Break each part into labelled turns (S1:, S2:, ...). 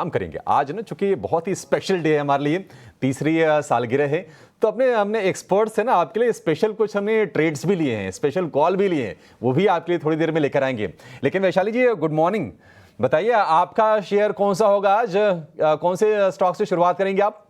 S1: हम करेंगे आज ना, चूंकि बहुत ही स्पेशल डे है हमारे लिए, तीसरी सालगिरह है, तो अपने हमने एक्सपर्ट से ना आपके लिए स्पेशल कुछ हमने ट्रेड्स भी लिए हैं, स्पेशल कॉल भी लिए हैं, वो भी आपके लिए थोड़ी देर में लेकर आएंगे। लेकिन वैशाली जी, गुड मॉर्निंग। बताइए आपका शेयर कौन सा होगा आज, कौन से स्टॉक से शुरुआत करेंगे आप?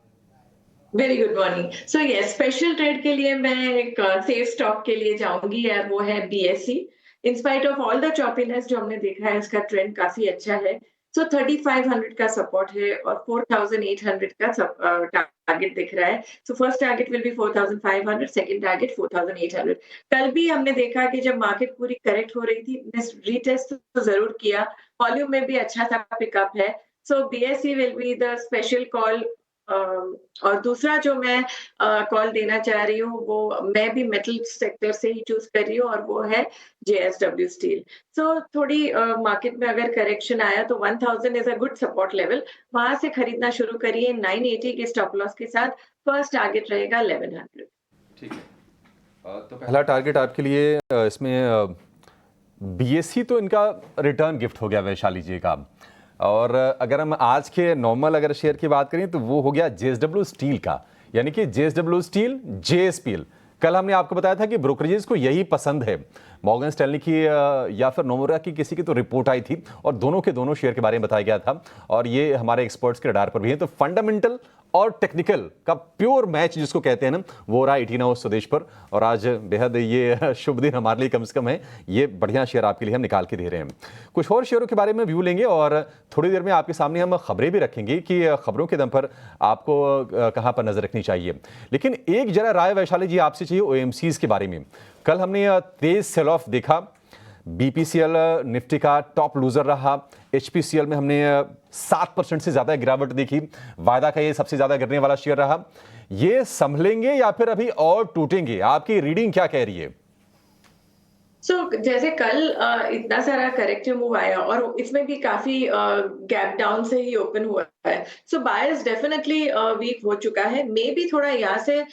S2: Very good morning. सो ये स्पेशल ट्रेड के लिए मैं एक सेफ स्टॉक के लिए जाऊंगी, और वो है BSE. In spite of all the choppiness जो हमने देखा है, इसका ट्रेंड काफी अच्छा है। सो 3500 का सपोर्ट है और 4800 का टारगेट दिख रहा है। So first target will be 4500, second target 4800। कल भी हमने देखा कि जब मार्केट पूरी करेक्ट हो रही थी, रीटेस्ट तो जरूर किया, वॉल्यूम में भी अच्छा सा पिकअप है। So BSE will be the special call. और दूसरा जो मैं कॉल देना चाह रही हूँ, वो मैं भी मेटल सेक्टर से ही चूज कर रही हूँ, और वो है जेएसडब्ल्यू स्टील। सो थोड़ी मार्केट में अगर करेक्शन आया तो 1000 is a good support level, वहां से खरीदना शुरू करिए 980 के स्टॉप लॉस के साथ। फर्स्ट टारगेट रहेगा 1100।
S1: ठीक है। तो पहला टारगेट आपके लिए इसमें बीएससी, तो इनका रिटर्न गिफ्ट हो गया वैशाली जी का। और अगर हम आज के नॉर्मल अगर शेयर की बात करें तो वो हो गया जेएसडब्ल्यू स्टील का, यानी कि जेएसडब्ल्यू स्टील जेएसपीएल। कल हमने आपको बताया था कि ब्रोकरेजेस को यही पसंद है, मॉर्गन स्टैनली की या फिर नोमुरा की किसी की तो रिपोर्ट आई थी, और दोनों के दोनों शेयर के बारे में बताया गया था, और ये हमारे एक्सपर्ट्स के रडार पर भी है। तो फंडामेंटल और टेक्निकल का प्योर मैच जिसको कहते हैं ना, वो रहा 18 हाउस स्वदेश पर। और आज बेहद ये शुभ दिन हमारे लिए कम से कम है, ये बढ़िया शेयर आपके लिए हम निकाल के दे रहे हैं। कुछ और शेयरों के बारे में व्यू लेंगे और थोड़ी देर में आपके सामने हम खबरें भी रखेंगे कि खबरों के दम पर आपको कहां पर नजर रखनी चाहिए। लेकिन एक जरा राय वैशाली जी आपसे चाहिए ओएमसीज के बारे में। कल हमने तेज सेल ऑफ देखा, बीपीसीएल निफ्टी का टॉप लूजर रहा, एचपीसीएल में हमने 7% से ज्यादा गिरावट देखी, वायदा का ये सबसे ज्यादा गिरने वाला शेयर रहा। ये संभलेंगे या फिर अभी और टूटेंगे, आपकी रीडिंग क्या कह रही है?
S2: जैसे कल इतना सारा करेक्टिव मूव आया, और इसमें भी काफी गैप डाउन से ही ओपन हुआ है। बायर्स डेफिनेटली वीक हो चुका है, मे बी थोड़ा यहाँ से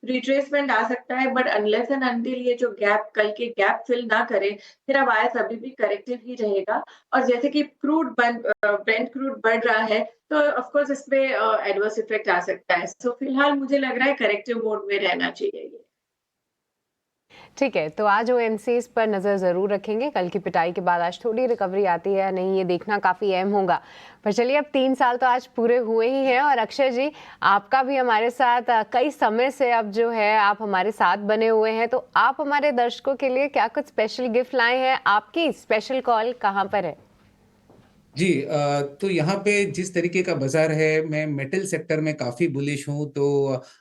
S2: रिट्रेसमेंट आ सकता है, बट अनलेस एंड अनटिल ये जो गैप कल के गैप फिल ना करे, मेरा बायस अभी भी करेक्टिव ही रहेगा। और जैसे कि ब्रेंट क्रूड बढ़ रहा है, तो ऑफ कोर्स इसमें एडवर्स इफेक्ट आ सकता है। फिलहाल मुझे लग रहा है करेक्टिव मोड में रहना चाहिए ये।
S3: ठीक है, तो आज ओएमसीज पर नज़र ज़रूर रखेंगे। कल की पिटाई के बाद आज थोड़ी रिकवरी आती है या नहीं, ये देखना काफ़ी अहम होगा। पर चलिए, अब 3 साल तो आज पूरे हुए ही हैं, और अक्षय जी आपका भी हमारे साथ कई समय से अब जो है आप हमारे साथ बने हुए हैं, तो आप हमारे दर्शकों के लिए क्या कुछ स्पेशल गिफ्ट लाए हैं? आपकी स्पेशल कॉल कहाँ पर है?
S4: जी, तो यहाँ पे जिस तरीके का बाजार है, मैं मेटल सेक्टर में काफी बुलिश हूँ। तो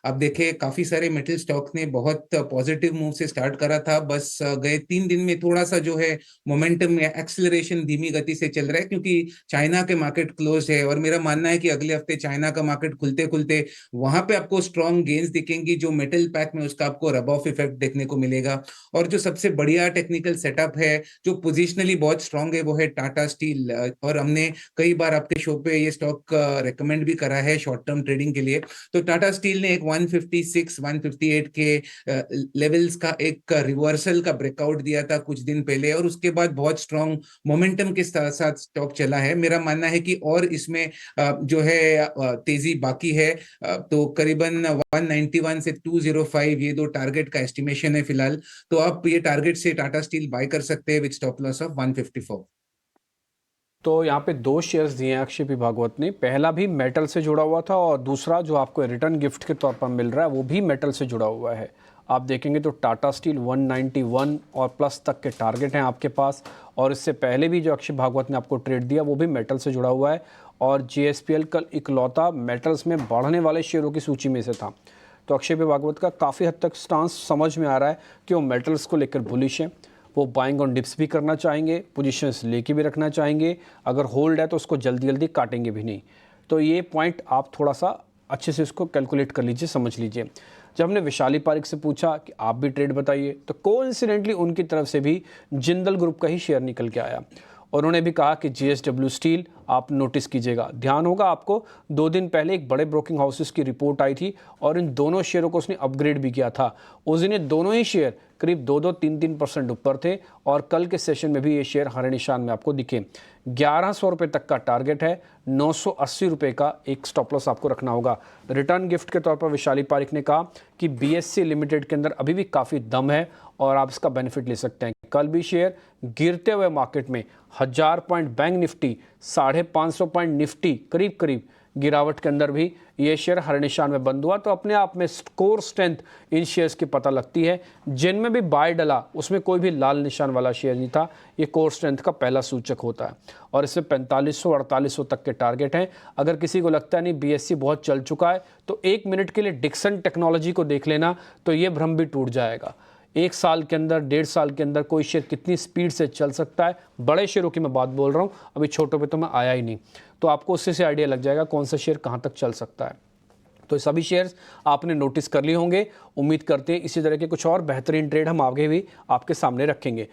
S4: अब देखे, काफी सारे मेटल स्टॉक ने बहुत पॉजिटिव मूव से स्टार्ट करा था, बस गए 3 दिन में थोड़ा सा जो है मोमेंटम या एक्सेलरेशन धीमी गति से चल रहा है, क्योंकि चाइना के मार्केट क्लोज है। और मेरा मानना है कि अगले हफ्ते चाइना का मार्केट खुलते खुलते वहां पे आपको स्ट्रॉन्ग गेन्स दिखेंगी, जो मेटल पैक में उसका आपको रब ऑफ इफेक्ट देखने को मिलेगा। और जो सबसे बढ़िया टेक्निकल सेटअप है, जो पोजिशनली बहुत स्ट्रांग है, वो है टाटा स्टील। और हमने कई बार आपके शो पे ये स्टॉक रेकमेंड भी करा है शॉर्ट टर्म ट्रेडिंग के लिए। तो टाटा स्टील ने एक 156 158 के लेवल्स का एक रिवर्सल का ब्रेकआउट दिया था कुछ दिन पहले, और उसके बाद बहुत स्ट्रांग मोमेंटम के साथ स्टॉक चला है। मेरा मानना है कि और इसमें जो है तेजी बाकी है। तो करीबन 191 से 205 ये 2 टारगेट का एस्टिमेशन है फिलहाल। तो आप ये टारगेट से टाटा स्टील बाय कर सकते हैं विद स्टॉप लॉस ऑफ 154।
S5: तो यहाँ पे 2 शेयर्स दिए हैं अक्षय पी भागवत ने। पहला भी मेटल से जुड़ा हुआ था, और दूसरा जो आपको रिटर्न गिफ्ट के तौर पर मिल रहा है वो भी मेटल से जुड़ा हुआ है। आप देखेंगे तो टाटा स्टील 191 और प्लस तक के टारगेट हैं आपके पास। और इससे पहले भी जो अक्षय भागवत ने आपको ट्रेड दिया वो भी मेटल से जुड़ा हुआ है। और जेएसपीएल कल इकलौता मेटल्स में बढ़ने वाले शेयरों की सूची में से था। तो अक्षय पी भागवत का काफ़ी हद तक स्टांस समझ में आ रहा है कि वो मेटल्स को लेकर बुलिश हैं। वो बाइंग ऑन डिप्स भी करना चाहेंगे, पोजीशंस लेके भी रखना चाहेंगे, अगर होल्ड है तो उसको जल्दी जल्दी काटेंगे भी नहीं। तो ये पॉइंट आप थोड़ा सा अच्छे से इसको कैलकुलेट कर लीजिए, समझ लीजिए। जब हमने विशाली पारिक से पूछा कि आप भी ट्रेड बताइए, तो कोइंसिडेंटली उनकी तरफ से भी जिंदल ग्रुप का ही शेयर निकल के आया। और उन्होंने भी कहा कि जेएसडब्ल्यू स्टील आप नोटिस कीजिएगा। ध्यान होगा आपको 2 दिन पहले एक बड़े ब्रोकिंग हाउसेस की रिपोर्ट आई थी और इन दोनों शेयरों को उसने अपग्रेड भी किया था। उस दिन ये दोनों ही शेयर करीब 2-3% ऊपर थे और कल के सेशन में भी ये शेयर हरे निशान में आपको दिखे। 1100 रुपये तक का टारगेट है, 980 रुपये का एक स्टॉप लॉस आपको रखना होगा। रिटर्न गिफ्ट के तौर पर विशाली पारिक ने कहा कि बीएससी लिमिटेड के अंदर अभी भी काफ़ी दम है और आप इसका बेनिफिट ले सकते हैं। कल भी शेयर गिरते हुए मार्केट में 1000 point bank Nifty, 550 point Nifty करीब करीब गिरावट के अंदर भी ये शेयर हर निशान में बंद हुआ। तो अपने आप में कोर स्ट्रेंथ इन शेयर्स की पता लगती है। जिनमें भी बाय डला उसमें कोई भी लाल निशान वाला शेयर नहीं था। ये कोर स्ट्रेंथ का पहला सूचक होता है और इससे 4500-4800 तक के टारगेट हैं। अगर किसी को लगता है नहीं बीएससी बहुत चल चुका है तो 1 मिनट के लिए डिक्सन टेक्नोलॉजी को देख लेना, तो ये भ्रम भी टूट जाएगा। 1 साल के अंदर, 1.5 साल के अंदर कोई शेयर कितनी स्पीड से चल सकता है। बड़े शेयरों की मैं बात बोल रहा हूँ, अभी छोटों पे तो मैं आया ही नहीं। तो आपको उससे से आइडिया लग जाएगा कौन सा शेयर कहाँ तक चल सकता है। तो सभी शेयर्स आपने नोटिस कर लिए होंगे। उम्मीद करते हैं इसी तरह के कुछ और बेहतरीन ट्रेड हम आगे भी आपके सामने रखेंगे।